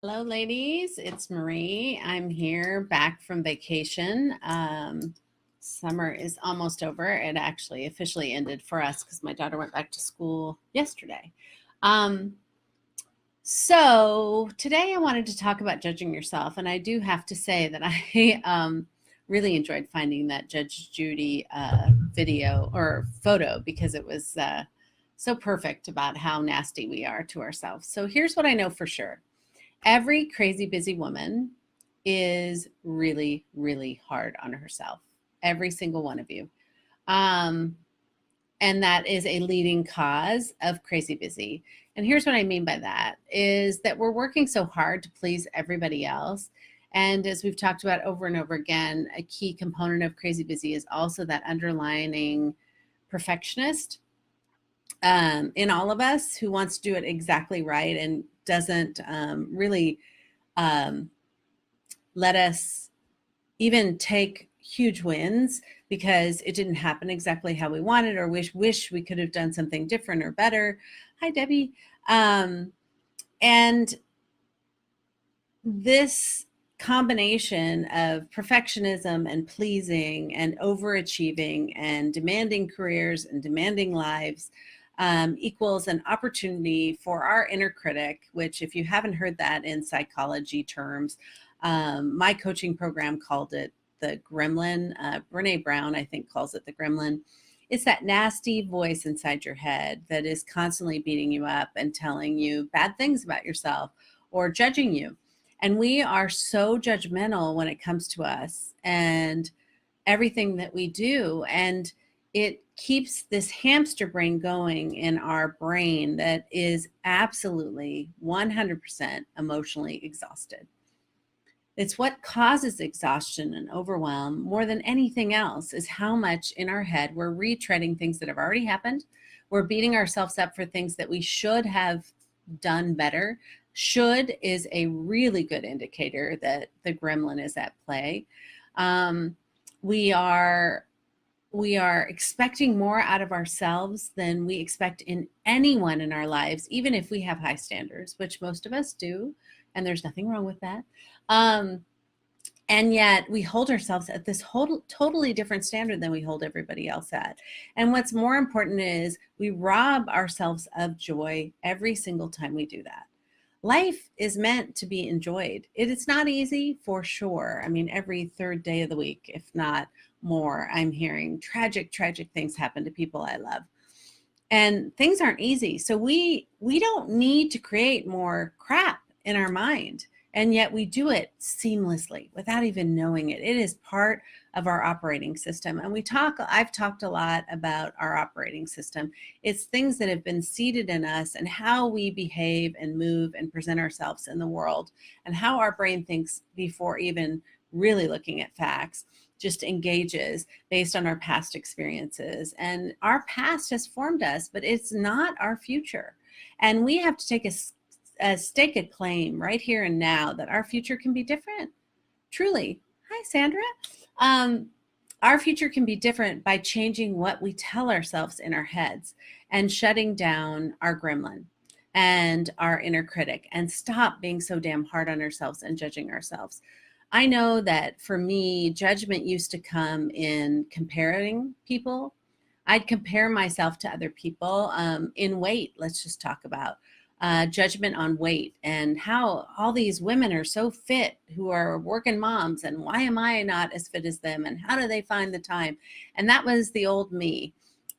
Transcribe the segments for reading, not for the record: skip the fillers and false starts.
Hello, ladies. It's Marie. I'm here back from vacation. Summer is almost over. It actually officially ended for us because my daughter went back to school yesterday. Um, so today I wanted to talk about judging yourself. And I do have to say that I really enjoyed finding that Judge Judy video or photo because it was so perfect about how nasty we are to ourselves. So here's what I know for sure. Every crazy busy woman is really, really hard on herself. Every single one of you. Um, and that is a leading cause of crazy busy. And here's what I mean by that is that we're working so hard to please everybody else. And as we've talked about over and over again, a key component of crazy busy is also that underlining perfectionist in all of us who wants to do it exactly right and doesn't really um, let us even take huge wins because it didn't happen exactly how we wanted or wish we could have done something different or better. Hi, Debbie. And this combination of perfectionism and pleasing and overachieving and demanding careers and demanding lives equals an opportunity for our inner critic, which if you haven't heard that in psychology terms, my coaching program called it the gremlin. Brene Brown, I think, calls it the gremlin. It's that nasty voice inside your head that is constantly beating you up and telling you bad things about yourself or judging you. And we are so judgmental when it comes to us and everything that we do. And it keeps this hamster brain going in our brain that is absolutely 100% emotionally exhausted. It's what causes exhaustion and overwhelm more than anything else is how much in our head we're retreading things that have already happened. We're beating ourselves up for things that we should have done better. Should is a really good indicator that the gremlin is at play. We are expecting more out of ourselves than we expect in anyone in our lives, even if we have high standards, which most of us do, and there's nothing wrong with that. And yet we hold ourselves at this totally different standard than we hold everybody else at. And what's more important is we rob ourselves of joy every single time we do that. Life is meant to be enjoyed. It is not easy for sure. I mean, every third day of the week, if not more, I'm hearing tragic things happen to people I love. And things aren't easy. So we don't need to create more crap in our mind. And yet we do it seamlessly without even knowing it. It is part of our operating system. And I've talked a lot about our operating system. It's things that have been seeded in us and how we behave and move and present ourselves in the world and how our brain thinks before even really looking at facts, just engages based on our past experiences. And our past has formed us, but it's not our future. And we have to take a stake a claim right here and now that our future can be different. Truly. Hi, Sandra. Our future can be different by changing what we tell ourselves in our heads and shutting down our gremlin and our inner critic and stop being so damn hard on ourselves and judging ourselves. I know that for me, judgment used to come in comparing people. I'd compare myself to other people in weight. Let's just talk about judgment on weight and how all these women are so fit who are working moms, and why am I not as fit as them, and how do they find the time? And that was the old me.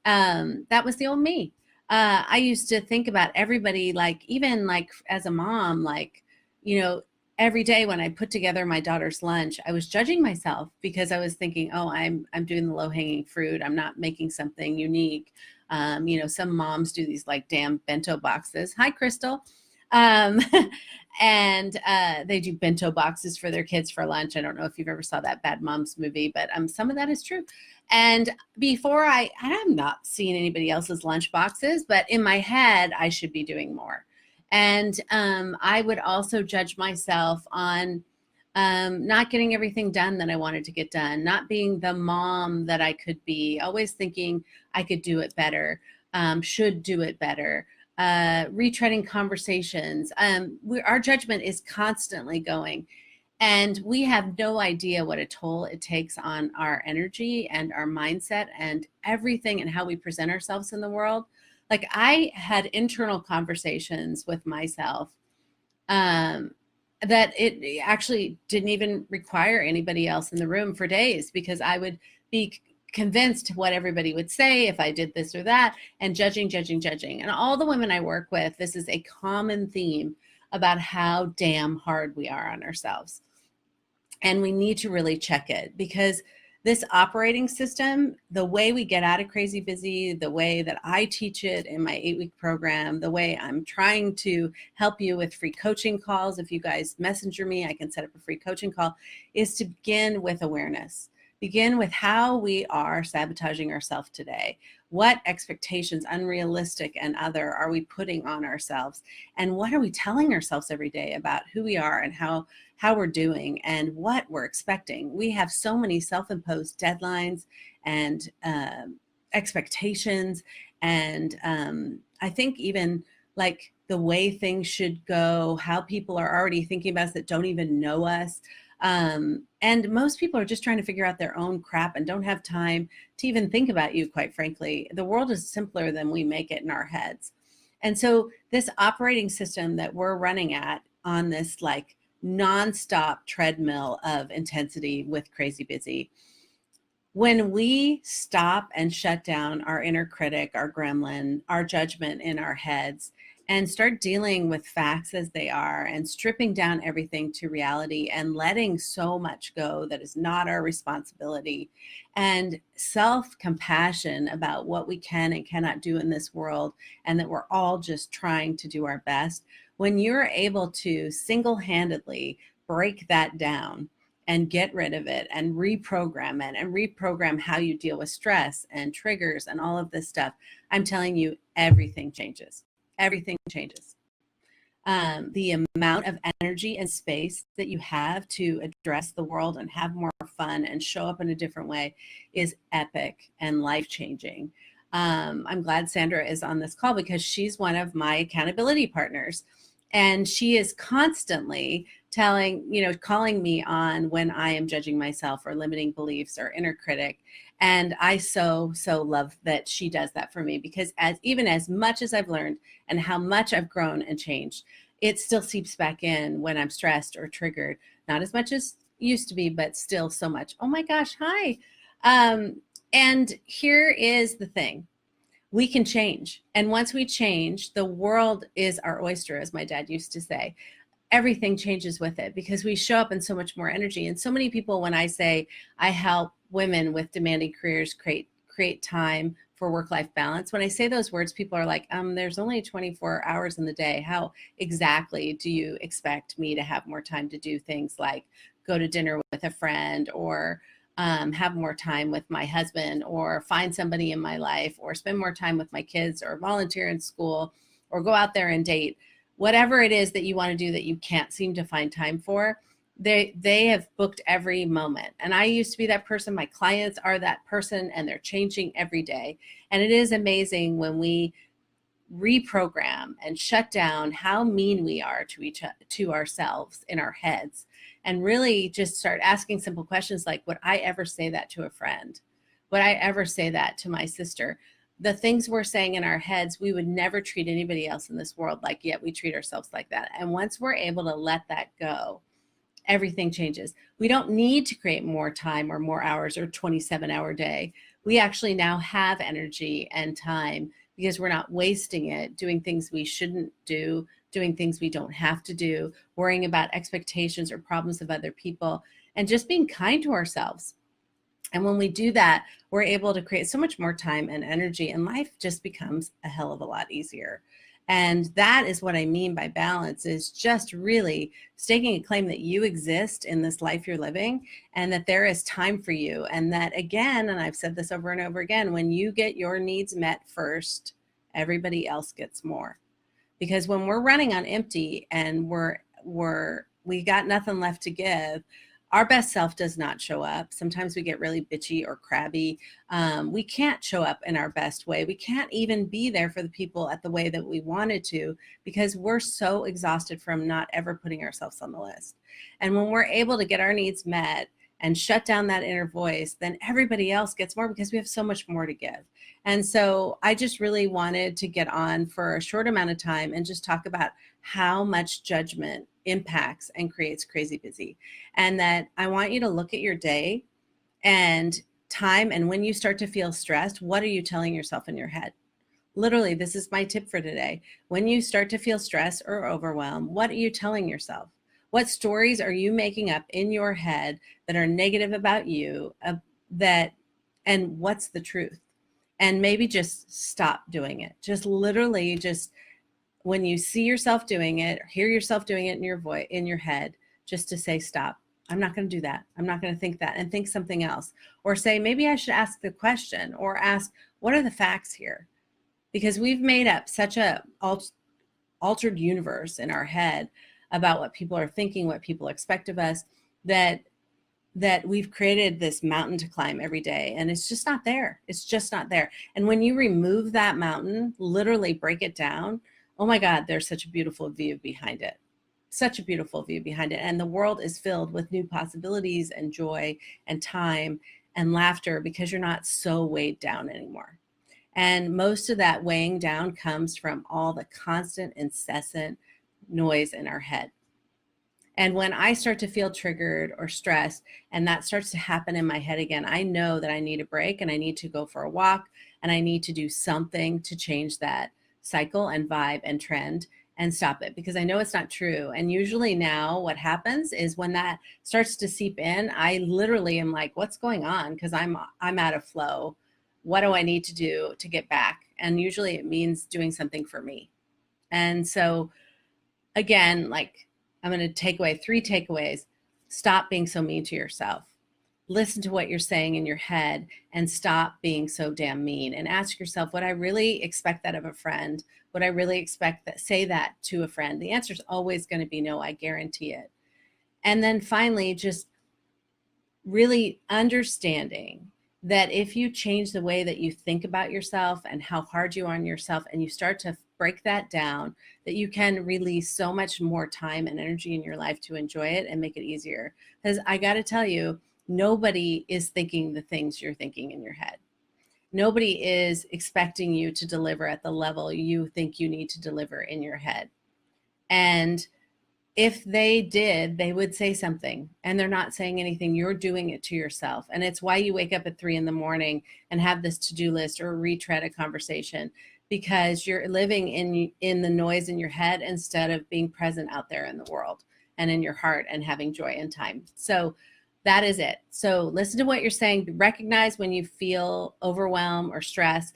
I used to think about everybody, like even like as a mom, like, you know, every day when I put together my daughter's lunch, I was judging myself because I was thinking, oh, I'm doing the low-hanging fruit. I'm not making something unique. Some moms do these like damn bento boxes. Hi, Crystal. Um, and they do bento boxes for their kids for lunch. I don't know if you've ever saw that Bad Moms movie, but some of that is true. And I'm not seeing anybody else's lunch boxes, but in my head, I should be doing more. And I would also judge myself on not getting everything done that I wanted to get done, not being the mom that I could be, always thinking I could do it better, should do it better, retreading conversations. Our judgment is constantly going. And we have no idea what a toll it takes on our energy and our mindset and everything and how we present ourselves in the world. Like, I had internal conversations with myself that it actually didn't even require anybody else in the room for days, because I would be convinced what everybody would say if I did this or that, and judging. And all the women I work with, this is a common theme about how damn hard we are on ourselves. And we need to really check it, because this operating system, the way we get out of crazy busy, the way that I teach it in my 8-week program, the way I'm trying to help you with free coaching calls, if you guys messenger me, I can set up a free coaching call, is to begin with awareness. Begin with how we are sabotaging ourselves today. What expectations, unrealistic and other, are we putting on ourselves? And what are we telling ourselves every day about who we are and how we're doing and what we're expecting? We have so many self-imposed deadlines and expectations. And I think even like the way things should go, how people are already thinking about us that don't even know us. And most people are just trying to figure out their own crap and don't have time to even think about you, quite frankly. The world is simpler than we make it in our heads. And so this operating system that we're running at on this like nonstop treadmill of intensity with crazy busy, when we stop and shut down our inner critic, our gremlin, our judgment in our heads, and start dealing with facts as they are and stripping down everything to reality and letting so much go that is not our responsibility, and self-compassion about what we can and cannot do in this world, and that we're all just trying to do our best, when you're able to single-handedly break that down and get rid of it and reprogram it and reprogram how you deal with stress and triggers and all of this stuff, I'm telling you, everything changes. Everything changes. The amount of energy and space that you have to address the world and have more fun and show up in a different way is epic and life-changing. I'm glad Sandra is on this call, because she's one of my accountability partners. And she is constantly calling me on when I am judging myself or limiting beliefs or inner critic. And I so love that she does that for me, because even as much as I've learned and how much I've grown and changed, it still seeps back in when I'm stressed or triggered. Not as much as used to be, but still so much. Oh my gosh, hi. And here is the thing. We can change. And once we change, the world is our oyster, as my dad used to say. Everything changes with it, because we show up in so much more energy. And so many people, when I say I help women with demanding careers create time for work-life balance, when I say those words, people are like, there's only 24 hours in the day. How exactly do you expect me to have more time to do things like go to dinner with a friend, or have more time with my husband, or find somebody in my life, or spend more time with my kids, or volunteer in school, or go out there and date? Whatever it is that you want to do that you can't seem to find time for, they have booked every moment. And I used to be that person. My clients are that person, and they're changing every day. And it is amazing when we reprogram and shut down how mean we are to ourselves in our heads, and really just start asking simple questions like, would I ever say that to a friend? Would I ever say that to my sister? The things we're saying in our heads, we would never treat anybody else in this world like, yet we treat ourselves like that. And once we're able to let that go, everything changes. We don't need to create more time or more hours or 27-hour day. We actually now have energy and time, because we're not wasting it doing things we shouldn't do, doing things we don't have to do, worrying about expectations or problems of other people, and just being kind to ourselves. And when we do that, we're able to create so much more time and energy, and life just becomes a hell of a lot easier. And that is what I mean by balance, is just really staking a claim that you exist in this life you're living, and that there is time for you. And that, again, and I've said this over and over again, when you get your needs met first, everybody else gets more. Because when we're running on empty and we got nothing left to give, Our best self does not show up. Sometimes we get really bitchy or crabby. We can't show up in our best way. We can't even be there for the people at the way that we wanted to, because we're so exhausted from not ever putting ourselves on the list. And when we're able to get our needs met and shut down that inner voice, then everybody else gets more, because we have so much more to give. And so I just really wanted to get on for a short amount of time and just talk about how much judgment impacts and creates crazy busy. And that I want you to look at your day and time, and when you start to feel stressed, what are you telling yourself in your head? Literally, this is my tip for today. When you start to feel stress or overwhelmed, what are you telling yourself? What stories are you making up in your head that are negative about you, and what's the truth? And maybe just stop doing it. Just literally, just when you see yourself doing it or hear yourself doing it in your voice, in your head, just to say, stop. I'm not going to do that. I'm not going to think that, and think something else. Or say, maybe I should ask the question, or ask, what are the facts here? Because we've made up such a altered universe in our head about what people are thinking, what people expect of us, that we've created this mountain to climb every day, and it's just not there. It's just not there. And when you remove that mountain, literally break it down, oh my God, there's such a beautiful view behind it. Such a beautiful view behind it. And the world is filled with new possibilities and joy and time and laughter, because you're not so weighed down anymore. And most of that weighing down comes from all the constant, incessant noise in our head. And when I start to feel triggered or stressed, and that starts to happen in my head again, I know that I need a break, and I need to go for a walk, and I need to do something to change that cycle and vibe and trend and stop it, because I know it's not true. And usually now what happens is, when that starts to seep in, I literally am like, what's going on? Because I'm out of flow. What do I need to do to get back? And usually it means doing something for me. And so again, like, I'm going to take away 3 takeaways. Stop being so mean to yourself. Listen to what you're saying in your head, and stop being so damn mean, and ask yourself, would I really expect that of a friend? Would I really expect that, say that to a friend? The answer is always going to be no, I guarantee it. And then finally, just really understanding that if you change the way that you think about yourself and how hard you are on yourself, and you start to break that down, that you can release so much more time and energy in your life to enjoy it and make it easier. Because I got to tell you, nobody is thinking the things you're thinking in your head. Nobody is expecting you to deliver at the level you think you need to deliver in your head. And if they did, they would say something, and they're not saying anything. You're doing it to yourself. And it's why you wake up at 3 a.m. and have this to-do list or retread a conversation, because you're living in the noise in your head instead of being present out there in the world and in your heart and having joy and time. So that is it. So listen to what you're saying. Recognize when you feel overwhelmed or stress.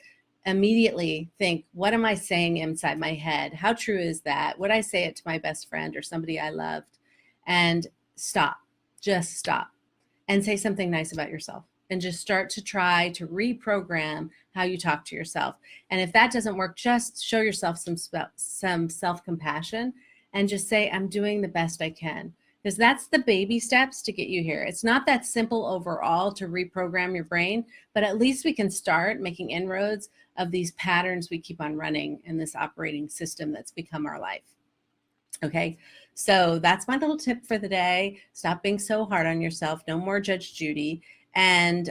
Immediately think, what am I saying inside my head? How true is that? Would I say it to my best friend or somebody I loved? And stop. Just stop and say something nice about yourself, and just start to try to reprogram how you talk to yourself. And if that doesn't work, just show yourself some self-compassion, and just say, I'm doing the best I can. Because that's the baby steps to get you here. It's not that simple overall to reprogram your brain, but at least we can start making inroads of these patterns we keep on running in this operating system that's become our life. Okay, so that's my little tip for the day. Stop being so hard on yourself. No more Judge Judy. And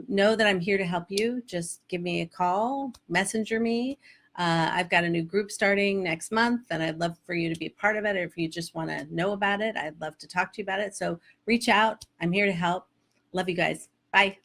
know that I'm here to help you. Just give me a call, messenger me. I've got a new group starting next month, and I'd love for you to be a part of it. Or if you just want to know about it, I'd love to talk to you about it. So reach out. I'm here to help. Love you guys. Bye.